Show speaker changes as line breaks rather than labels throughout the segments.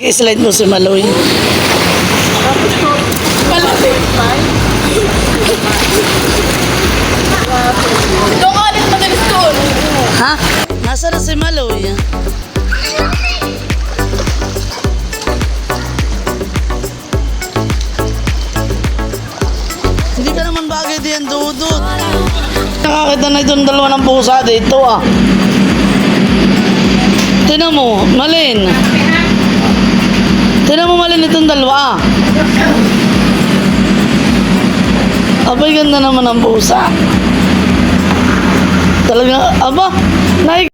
I-slide mo si Maloy.
Malapit. Doon ka ulit madalis doon.
Ha? Nasa na si Maloy? Hindi ka naman bagay diyan, Dudut. Nakakita na itong dalawa ng pusa dito ah. Tinan mo, Malin. Tinan mo, Malin, itong dalawa. Abay, ganda naman ang pusa. Talaga, aba, naik.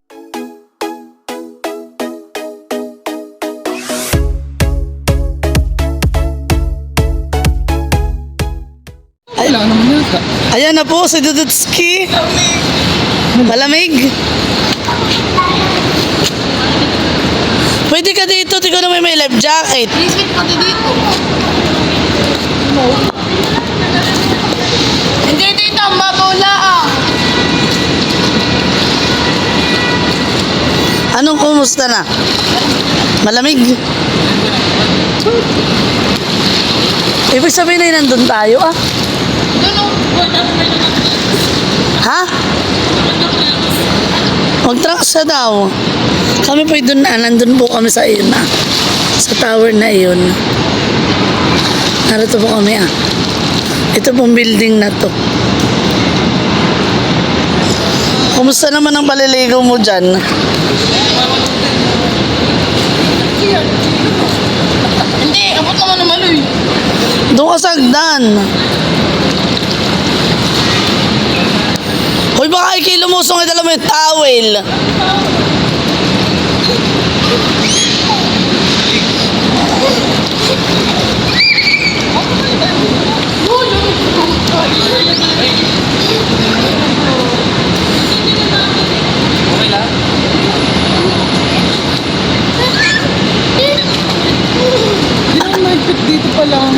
Ayan na po, si Dudutski. Malamig. Pwede ka dito, tignan na may life jacket.
Isip pati dito. Hindi dito, mabula ah.
Anong kumusta na? Malamig? Ibig sabihin ay nandun tayo ah.
Doon oh.
Ha? Mag-truck siya daw. Kami po doon na, nandun po kami sa iyon na. Sa tower na iyon. Narito po kami ah. Ito pong building na to. Kumusta naman ang paliligaw mo dyan?
Hindi, abot naman ng Maloy.
Doon ka sa hagdan. Hoy, baka ikilumusong ay dala mo yung towel.
Dito pa lang.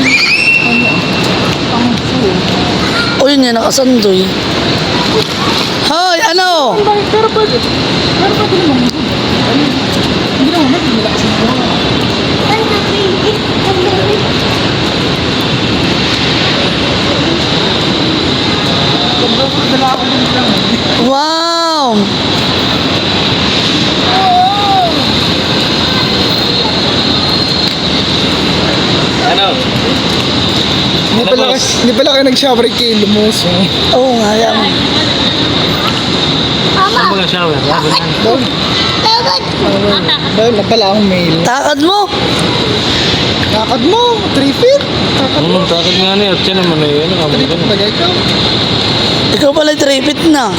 O yun yan, nakasandoy. Hoy, ano?
Pero pwede naman. Hindi naman, hindi lakas ng buwan.
Wow!
Ano?
Hindi pala kayo nag-shower kay Lumos.
Oo nga, yan.
Saan mo shower?
Doon na pala akong mail.
Takad mo.
Kakad mo, 3 feet.
Takot nga niya. At siya naman eh. Ano ka mo?
3 feet bagay ka.
Ikaw pala tripit na.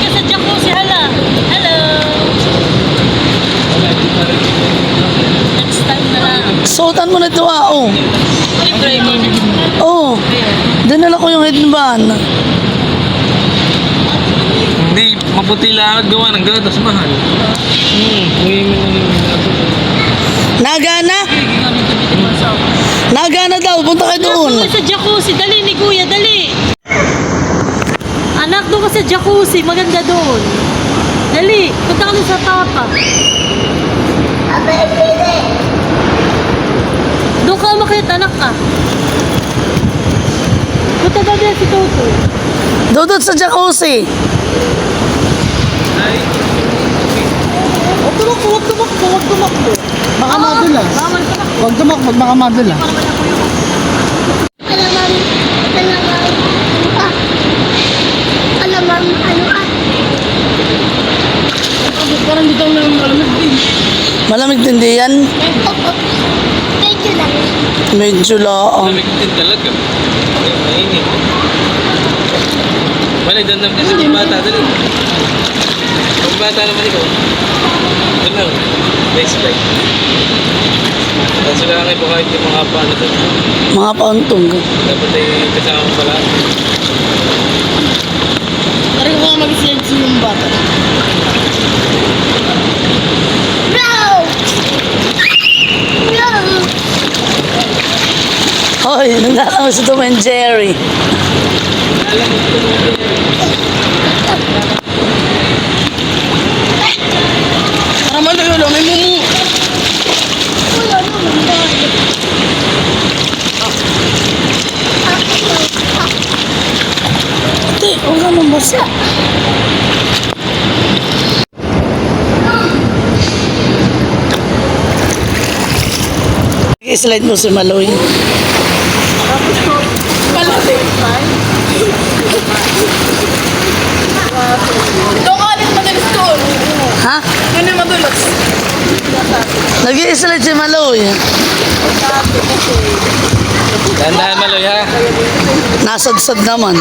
Sa jacuzzi, hala. Hello. Next time na lang.
Suotan mo na ito ah, oh.
Libre mo.
Oh. Dinala ko yung headband.
Hindi. Mabuti lang at gawa ng gatas mahal.
Nagana? Nagana daw, punta ka doon.
Doon ka sa jacuzzi, dali ni Kuya, dali. Anak, doon ka sa jacuzzi, maganda doon. Dali, punta ka na sa tapa. Doon ka umakit, anak ka. Punta ka din si Toto.
Dudut sa jacuzzi.
Huwag tumakbo. Baka madulas.
Bawal ka na.
Huwag tumakbo, baka madulas.
Parang dito ang malamig din.
Malamig din di yan. Medyo lang.
Lamig din talaga. Mainit. Wala, dandam din sa mga bata. Dali. Mga bata naman ikaw. Doon lang. Best friend. Kaso lang kayo kahit yung mga paano doon.
Mga pauntong.
Dapat ay kasama mo pala.
Parang ko nga mag-slide sa yung bata.
Hoy, naglalaro si Tom and Jerry.
Alam mo,
pusa. I-slide mo si Maloy.
Ito ka ulit madalas doon.
Ha?
Yun yung madulas.
Nag-i-slide si Maloy.
Dahan-dahan Maloy ha.
Nasadsad naman.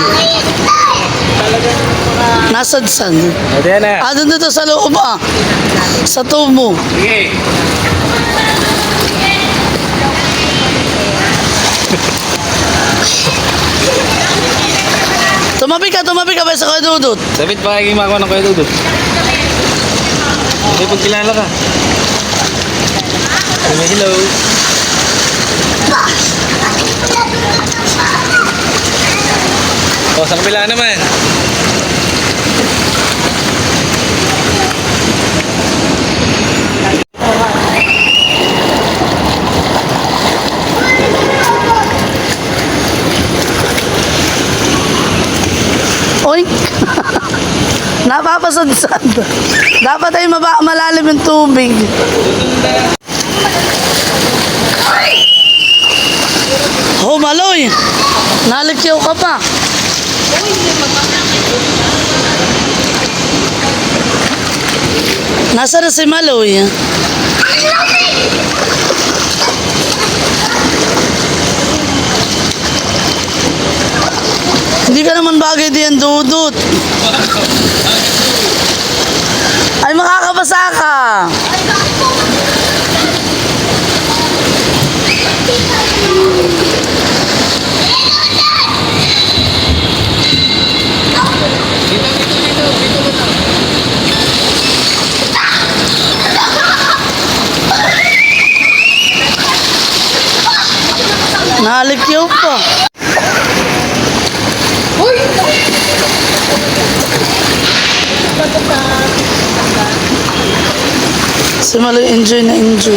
Nasadsad.
Ito yan ha.
Doon dito sa loob Sa tubo.
Sige.
Tumabi ka ba sa Kuya Dudut?
David, baka kayo makakuha ng Kuya Dudut. Hindi pagkilala ka. Hello. O, sa kabila naman.
Oink! Napapasadsad. Dapat ay malalim yung tubig. Oh, Maloy! Nalikyaw ka pa. Nasa na si Maloy? Hindi ka naman bagay diyan, Dudut. Ay, makakabasa ka. Nalikyaw pa. Si Maloy enjoy na enjoy.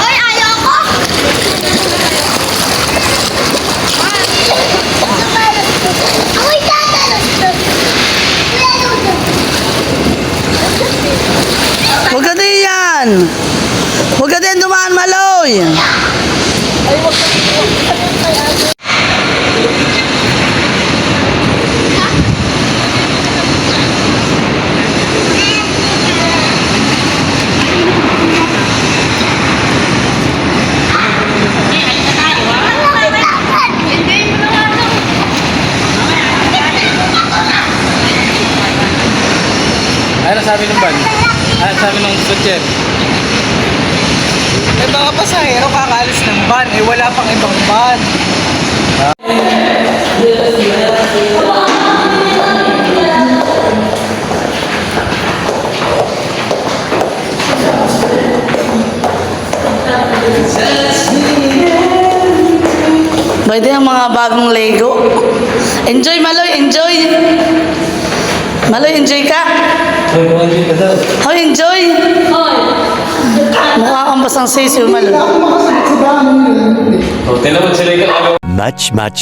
Ay, ayoko! Ako'y tatalon!
Huwag ka diyan. Huwag ka diyan dumaan, Maloy.
Ano sabi ng ban? Ano sabi ng kutser?
May mga pasahero kakaalis ng van, wala pang ibang van.
Pwede ang mga bagong Lego. Enjoy, Maloy, enjoy. Maloy, enjoy ka. Oh, enjoy. Mukha kang basang sisiw, Maloy.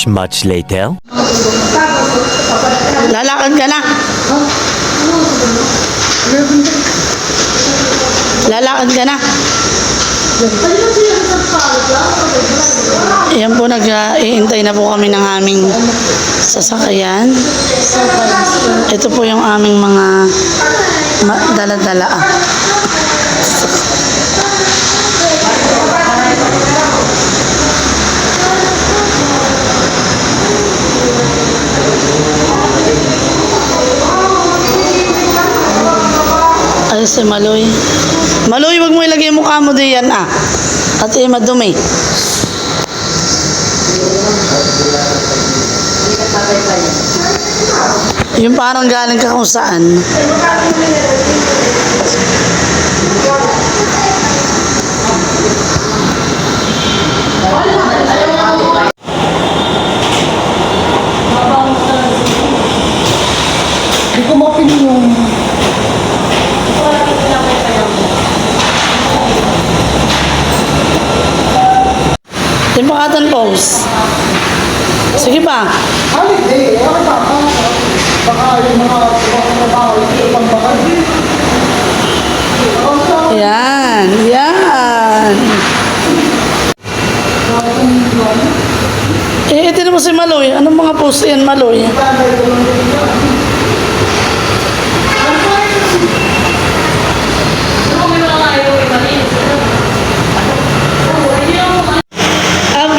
Much later.
Lalakad ka na. Lalakad ka na. Yan po, nag-iintay na po kami ng aming sasakyan. Ito po yung aming mga dala-dala. Ay, si Maloy. Maloy, wag mo ilagay yung mukha mo diyan At madumi. Yung parang galing ka kung saan.
Hindi ko mapinin yung...
Timpakatan pose. Sige pa.
Holiday, okay pa.
tinan mo si Maloy. Anong mga post yan, Maloy?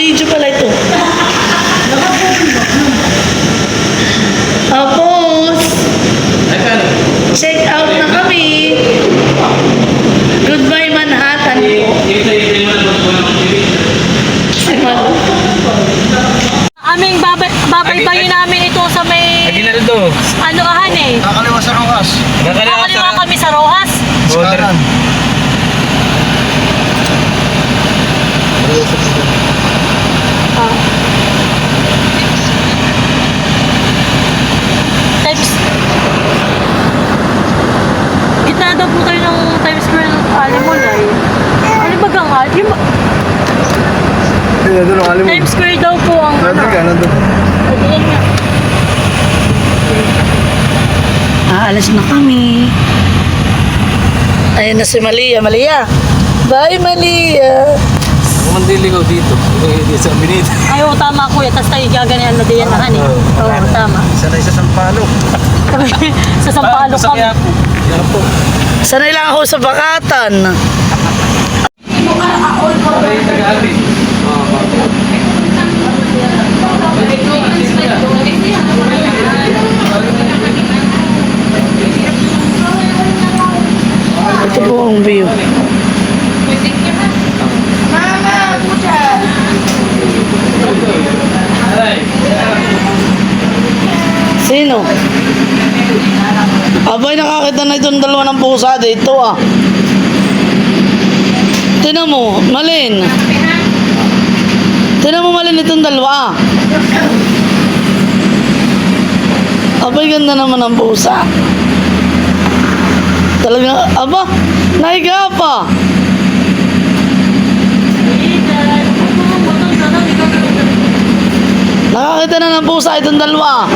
Video pala ito. Tapos, check out na kami. Goodbye Manhattan po. Si Maloy.
Aming babaybayin namin ito sa may
Aguinaldo.
anuahan eh.
Kakaliwa sa Rojas.
Kakaliwa kami sa Rojas.
Kanan.
Ah. Times. Gitna daw po tayo ng Times Square ng Alimolay. Ano ba gangal? Yung
Kaya doon ang alim mo.
Times Square daw po ang
Nandun ka, nandun.
Ayan nga.
Aalis na kami. Ayun na si Malia. Malia. Bye, Malia.
Ako man diligaw dito. Dito sa Binita.
Ay, oo, tama kuya. Tapos tayo gaganyan na diyan na eh. Oo, tama.
Sanay sa Sampalo.
Sa Sampalo
Sa
kami.
Quiapo. Quiapo.
Sanay lang ako sa bakatan.
Ay, taga-albi.
Ito po ang view. Sino? Abay, nakakita na itong dalawa ng pusa dito ah. Tinan mo, Malin. Tinan mo, Malin, itong dalawa. Abay, ganda naman ang pusa. Talaga, aba, naiga pa. Nakakita na ng pusa itong dalawa.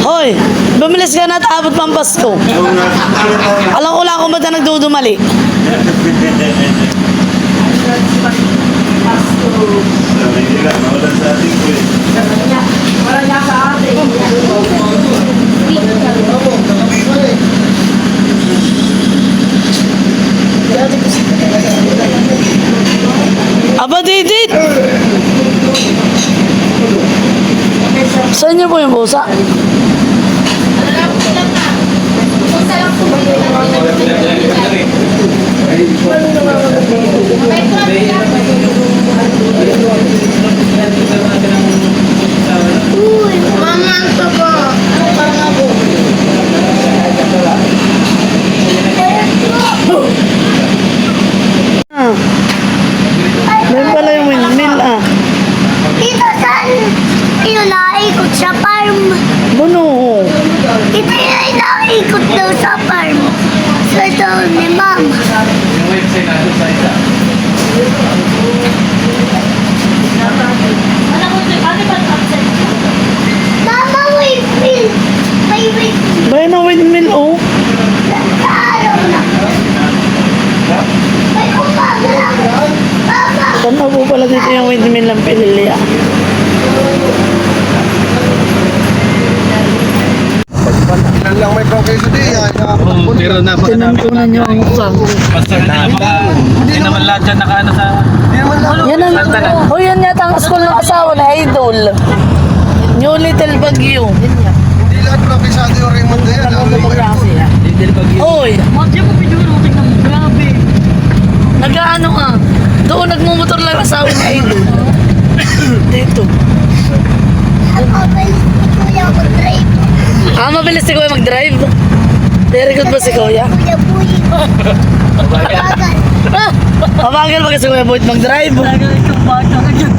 Hoy, bumilis ka na at abot pang Pasko. Alam ko lang kung ba't na nagdudumali. Aba, didit! Saan niyo po yung pusa? Ah. Meron pala yung windmill ah.
Dito saan yung naikot sa farm?
Buno.
Ito yung naikot daw sa farm. Sa daw ni mama.
Yung website natin sa isa.
Alam mo, ano ba absent?
Mama, wait, wait. May wait.
Bayan ang windmill oh.
Sa araw na. May umaga na. Mama.
Saan na po pala dito yung windmill ng Pililya?
Ilan lang may progreso di.
Pero
Tinampunan niyo ang usang.
basta na baka hindi naman lahat dyan nakaano sa
Hindi naman lang.
Yan ang, oh yan yata ang school ng asawa na Idol. New Little Baguio.
Hindi lahat progresado yung Raymond na yan.
Little Baguio.
Oy,
Madya mo pinuro, tingnan mo, grabe.
nag-ano ka? Doon nagmumotor lang asawa na Idol. Dito.
Nakabalik si Kuya mag-drive.
Ah, mabilis si Kuya mag-drive. Very good ba si Kuya?
Kuya Buyi. Bagal.
Ah, mabagal ba kasi Kuya Boyd mag-drive?
Talagang yung bata ka dyan.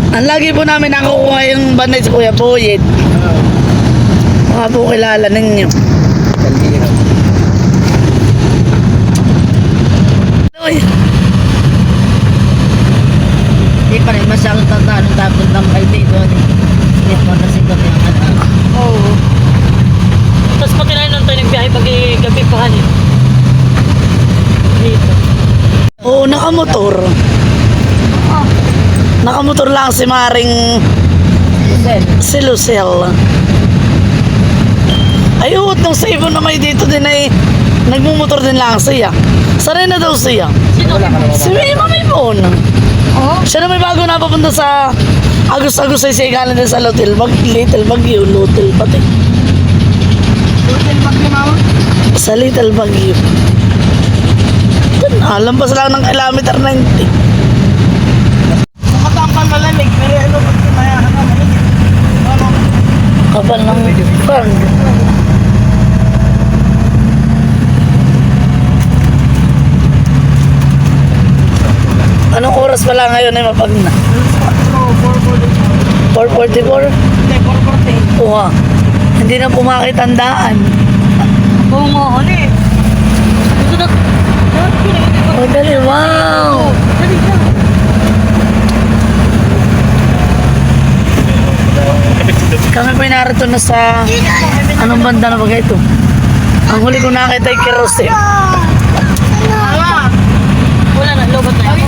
Ang lagi po namin nakukuha yung banay si Kuya Boyd. Mga po kilala ninyo. Uy,
Hindi pa rin masyadong tanda nung dapat lang kayo dito. Hindi mo na sigot yung ano.
Oo. Tapos pati na nun tayo nagbiyahe pag gabi pa hanin. Dito.
oo, nakamotor. nakamotor lang si Maring
Lucel.
si Lucel. Ay, uot nung sa ibon na may dito din ay nagmumotor din lang siya. Sanay na daw siya.
Sino?
Wala ka naman.
Si Mima Mimon.
Oh?
Siya na may bago na papunta sa Agus-Agus ay siya galing din sa Little Baguio, Little pati.
Hotel Bagyo mama.
Sa Little Baguio. Lampas lang ng kilometer 90.
Makatampan malamig. Pero ano pag kumayahan na malamig. Ano?
Kapal ng fan. Anong oras pala ngayon ay mapag na? 4:44?
Hindi, 4:40.
Oo nga. Hindi na pumakit ang daan.
Oo nga, ano eh. Ito na.
Oh, dali, wow!
Dali na.
Kami po narito na sa anong banda na ba ito? Ang huli ko nakita ay Kerosene.
Wala na, lobat na.